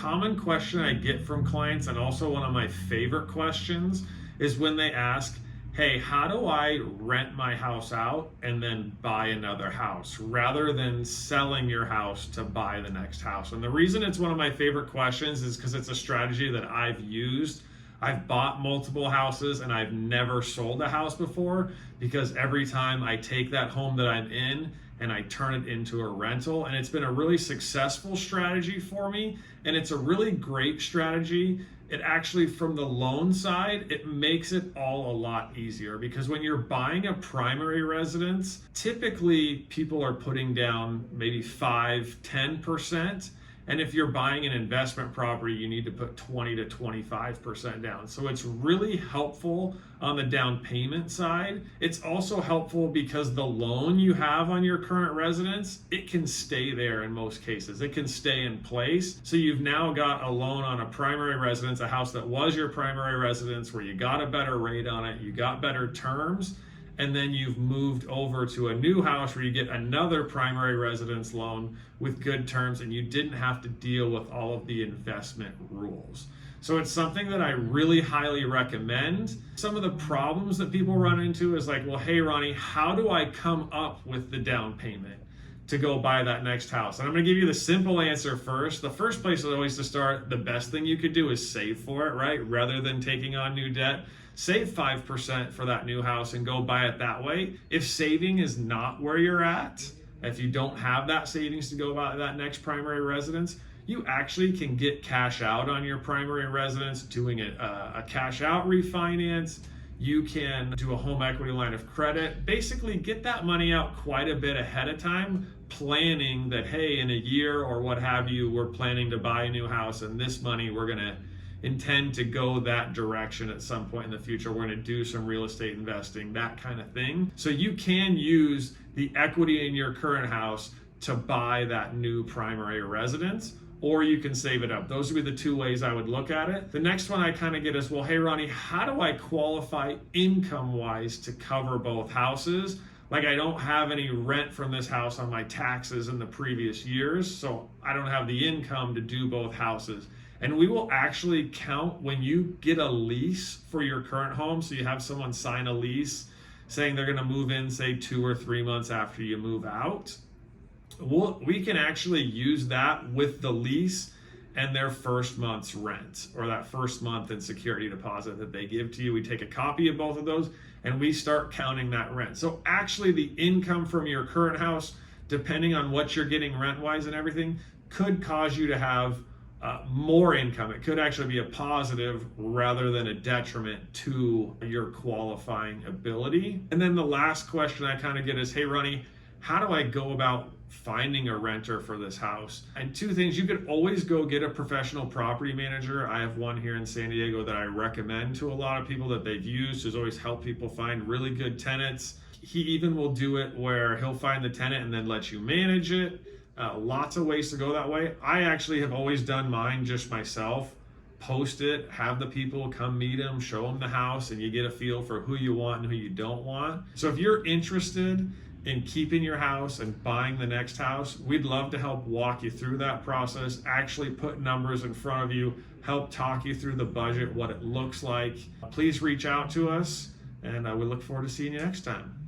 common question I get from clients, and also one of my favorite questions, is when they ask, hey, how do I rent my house out and then buy another house rather than selling your house to buy the next house? And the reason it's one of my favorite questions is because it's a strategy that I've used. I've bought multiple houses and I've never sold a house before, because every time I take that home that I'm in and I turn it into a rental, and it's been a really successful strategy for me, and it's a really great strategy. It actually, from the loan side, it makes it all a lot easier, because when you're buying a primary residence, typically people are putting down maybe 5-10%. And if you're buying an investment property, you need to put 20 to 25% down. So it's really helpful on the down payment side. It's also helpful because the loan you have on your current residence, it can stay there in most cases. It can stay in place. So you've now got a loan on a primary residence, a house that was your primary residence, where you got a better rate on it, you got better terms, and then you've moved over to a new house where you get another primary residence loan with good terms, and you didn't have to deal with all of the investment rules. So it's something that I really highly recommend. Some of the problems that people run into is like, well, hey, Ronnie, how do I come up with the down payment to go buy that next house? And I'm gonna give you the simple answer first. The first place is always to start. The best thing you could do is save for it, right? Rather than taking on new debt. Save 5% for that new house and go buy it that way. If saving is not where you're at, if you don't have that savings to go buy that next primary residence, you actually can get cash out on your primary residence, doing a cash out refinance. You can do a home equity line of credit. Basically get that money out quite a bit ahead of time, planning that, hey, in a year or what have you, we're planning to buy a new house, and this money we're gonna intend to go that direction at some point in the future. We're going to do some real estate investing, that kind of thing. So you can use the equity in your current house to buy that new primary residence, or you can save it up. Those would be the two ways I would look at it. The next one I kind of get is, well, hey, Ronnie, how do I qualify income-wise to cover both houses? Like, I don't have any rent from this house on my taxes in the previous years, so I don't have the income to do both houses. And we will actually count when you get a lease for your current home. So you have someone sign a lease saying they're gonna move in, say 2 or 3 months after you move out. We can actually use that with the lease and their first month's rent, or that first month in security deposit that they give to you. We take a copy of both of those and we start counting that rent. So actually the income from your current house, depending on what you're getting rent-wise and everything, could cause you to have more income. It could actually be a positive rather than a detriment to your qualifying ability. And then the last question I kind of get is, hey, Ronnie, how do I go about finding a renter for this house? And two things: you could always go get a professional property manager. I have one here in San Diego that I recommend to a lot of people that they've used. Has always helped people find really good tenants. He even will do it where he'll find the tenant and then let you manage it. Lots of ways to go that way. I actually have always done mine just myself. Post it, have the people come meet them, show them the house, and you get a feel for who you want and who you don't want. So if you're interested in keeping your house and buying the next house, we'd love to help walk you through that process, actually put numbers in front of you, help talk you through the budget, what it looks like. Please reach out to us, and we look forward to seeing you next time.